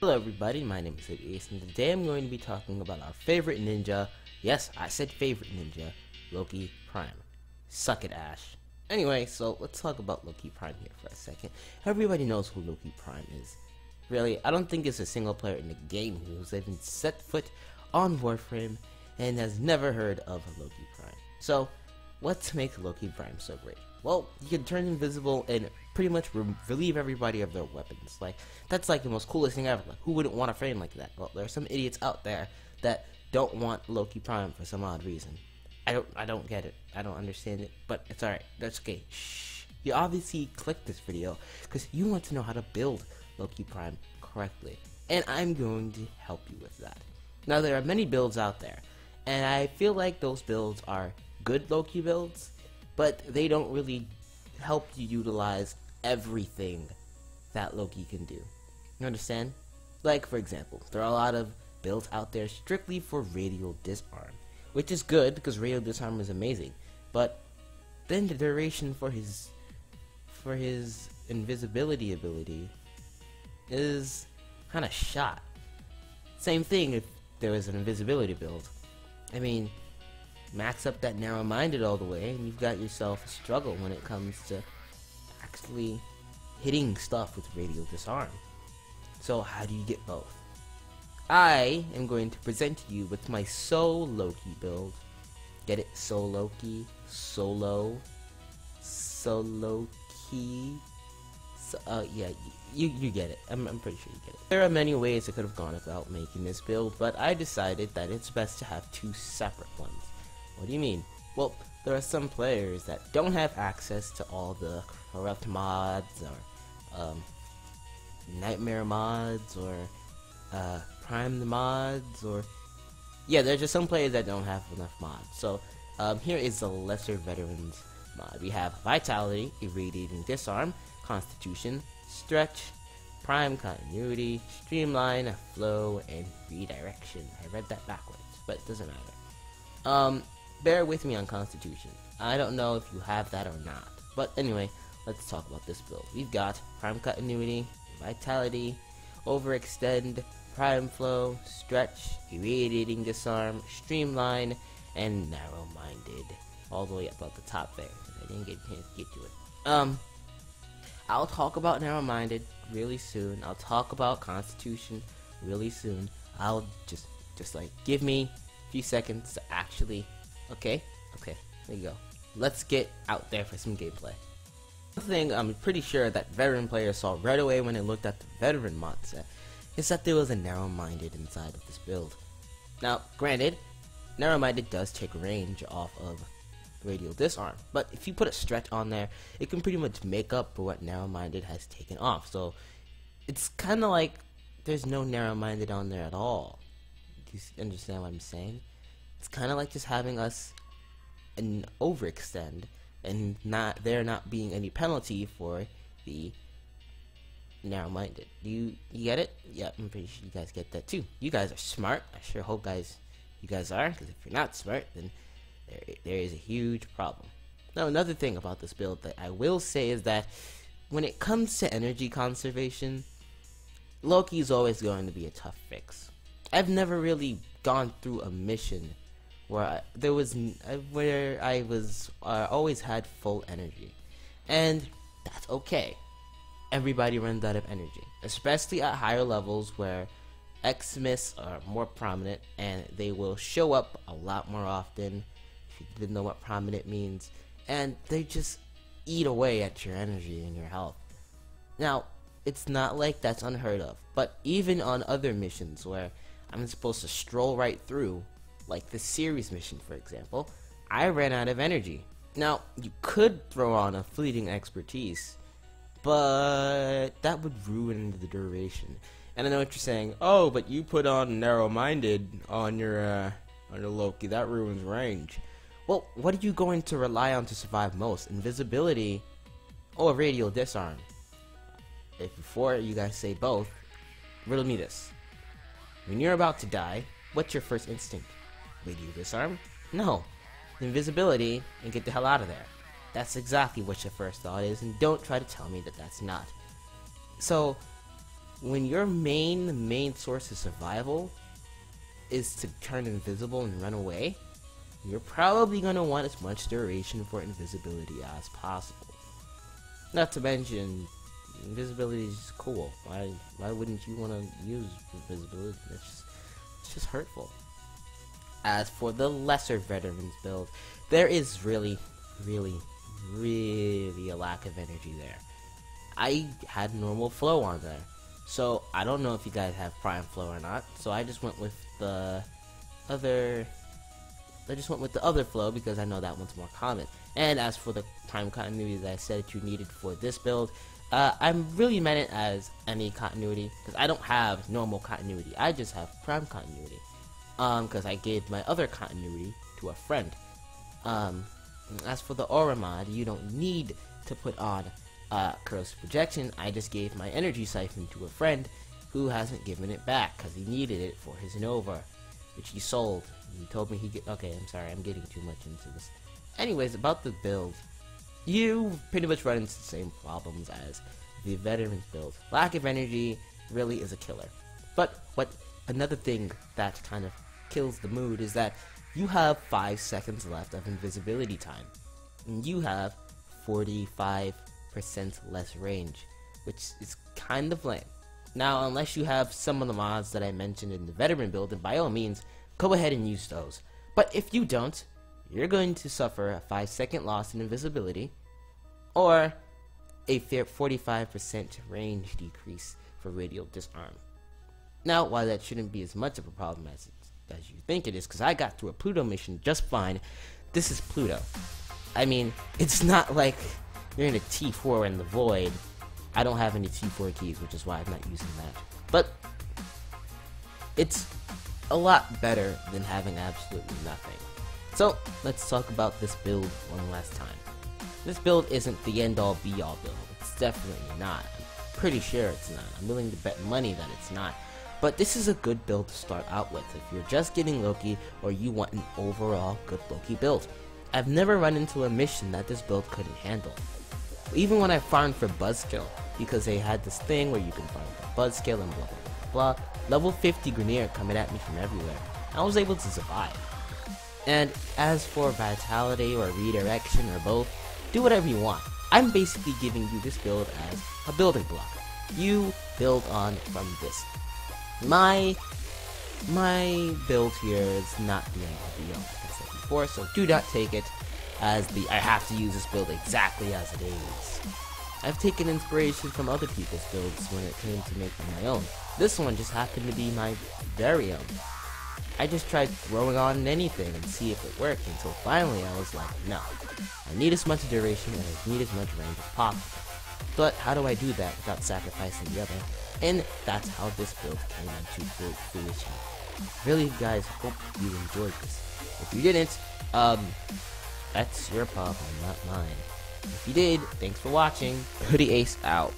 Hello everybody, my name is HoodieAce, and today I'm going to be talking about our favorite ninja. Yes, I said favorite ninja, Loki Prime. Suck it, Ash. Anyway, so let's talk about Loki Prime here for a second. Everybody knows who Loki Prime is. Really, I don't think there's a single player in the game who's even set foot on Warframe and has never heard of Loki Prime. So, what makes Loki Prime so great? Well, you can turn invisible and pretty much relieve everybody of their weapons. Like, that's like the most coolest thing ever. Like, who wouldn't want a frame like that? Well, there are some idiots out there that don't want Loki Prime for some odd reason. I don't get it. I don't understand it, but it's alright. That's okay. Shh. You obviously clicked this video because you want to know how to build Loki Prime correctly, and I'm going to help you with that. Now, there are many builds out there, and I feel like those builds are good Loki builds, but they don't really help you utilize everything that Loki can do. You understand? Like, for example, there are a lot of builds out there strictly for radial disarm, which is good because radial disarm is amazing, but then the duration for his invisibility ability is kind of shot. Same thing if there was an invisibility build. I mean, max up that narrow-minded all the way and you've got yourself a struggle when it comes to actually hitting stuff with radial disarm. So how do you get both? I am going to present to you with my SO-Loki build. Get it? SO-Loki, solo, SO-Loki. Yeah, you get it. I'm pretty sure you get it. There are many ways I could have gone about making this build, but I decided that it's best to have two separate ones. What do you mean? Well, there are some players that don't have access to all the corrupt mods or nightmare mods or prime the mods, or yeah, there's just some players that don't have enough mods. So here is the lesser veterans mod. We have vitality, irradiating disarm, constitution, stretch, prime continuity, streamline, flow, and redirection. I read that backwards, but it doesn't matter. Bear with me on constitution. I don't know if you have that or not, but anyway, let's talk about this build. We've got prime continuity, vitality, overextend, prime flow, stretch, irradiating disarm, streamline, and narrow-minded. All the way up at the top there. I didn't get a chance to get to it. I'll talk about narrow-minded really soon. I'll talk about constitution really soon. I'll just like give me a few seconds to actually. Okay, there you go. Let's get out there for some gameplay. One thing I'm pretty sure that veteran players saw right away when they looked at the veteran mod set is that there was a narrow-minded inside of this build. Now, granted, narrow-minded does take range off of radial disarm, but if you put a stretch on there, it can pretty much make up for what narrow-minded has taken off. So it's kind of like there's no narrow-minded on there at all. Do you understand what I'm saying? It's kind of like just having us an overextend and there not being any penalty for the narrow-minded. You get it? Yeah, I'm pretty sure you guys get that too. You guys are smart. I sure hope you guys are, because if you're not smart, then there is a huge problem. Now, another thing about this build that I will say is that when it comes to energy conservation, Loki is always going to be a tough fix. I've never really gone through a mission where I always had full energy, and that's okay. Everybody runs out of energy, especially at higher levels where Xmas are more prominent, and they will show up a lot more often. If you didn't know what prominent means, and they just eat away at your energy and your health. Now, it's not like that's unheard of, but even on other missions where I'm supposed to stroll right through, like the series mission for example, I ran out of energy. Now, you could throw on a fleeting expertise, but that would ruin the duration. And I know what you're saying, oh, but you put on narrow-minded on your Loki, that ruins range. Well, what are you going to rely on to survive most? Invisibility or radial disarm? If before you guys say both, riddle me this. When you're about to die, what's your first instinct? Radial disarm? No. Invisibility and get the hell out of there. That's exactly what your first thought is, and don't try to tell me that that's not. So, when your main source of survival is to turn invisible and run away, you're probably going to want as much duration for invisibility as possible. Not to mention, invisibility is cool. Why wouldn't you want to use invisibility? It's just hurtful. As for the lesser veterans build, there is really a lack of energy there. I had normal flow on there, so I don't know if you guys have prime flow or not. So I just went with the other flow because I know that one's more common. And as for the time continuity that I said that you needed for this build, I'm really meant it as any continuity because I don't have normal continuity. I just have prime continuity. Because I gave my other continuity to a friend. As for the aura mod, you don't need to put on corrosive projection. I just gave my energy siphon to a friend who hasn't given it back because he needed it for his Nova, which he sold. He told me okay, I'm sorry, I'm getting too much into this. Anyways, about the build, you pretty much run into the same problems as the veterans build. Lack of energy really is a killer. But another thing that kind of kills the mood is that you have 5 seconds left of invisibility time, and you have 45% less range, which is kind of lame. Now, unless you have some of the mods that I mentioned in the veteran build, then by all means, go ahead and use those. But if you don't, you're going to suffer a 5-second loss in invisibility, or a 45% range decrease for radial disarm. Now, while that shouldn't be as much of a problem as you think it is, because I got through a Pluto mission just fine, this is Pluto. I mean, it's not like you're in a T4 in the void. I don't have any T4 keys, which is why I'm not using that. But it's a lot better than having absolutely nothing. So, let's talk about this build one last time. This build isn't the end-all be-all build. It's definitely not. I'm pretty sure it's not. I'm willing to bet money that it's not. But this is a good build to start out with if you're just getting Loki or you want an overall good Loki build. I've never run into a mission that this build couldn't handle. Even when I farmed for Buzzkill, because they had this thing where you can farm for Buzzkill and blah blah blah, level 50 Grineer coming at me from everywhere, I was able to survive. And as for Vitality or Redirection or both, do whatever you want. I'm basically giving you this build as a building block. You build on from this. My build here is not the end all be all, like I said before, so do not take it as I have to use this build exactly as it is. I've taken inspiration from other people's builds when it came to making my own. This one just happened to be my very own. I just tried throwing on anything and see if it worked until finally I was like, no, I need as much duration and I need as much range as possible. But how do I do that without sacrificing the other? And that's how this build came into fruition. Really, guys, hope you enjoyed this. If you didn't, that's your problem, not mine. If you did, thanks for watching. HoodieAce out.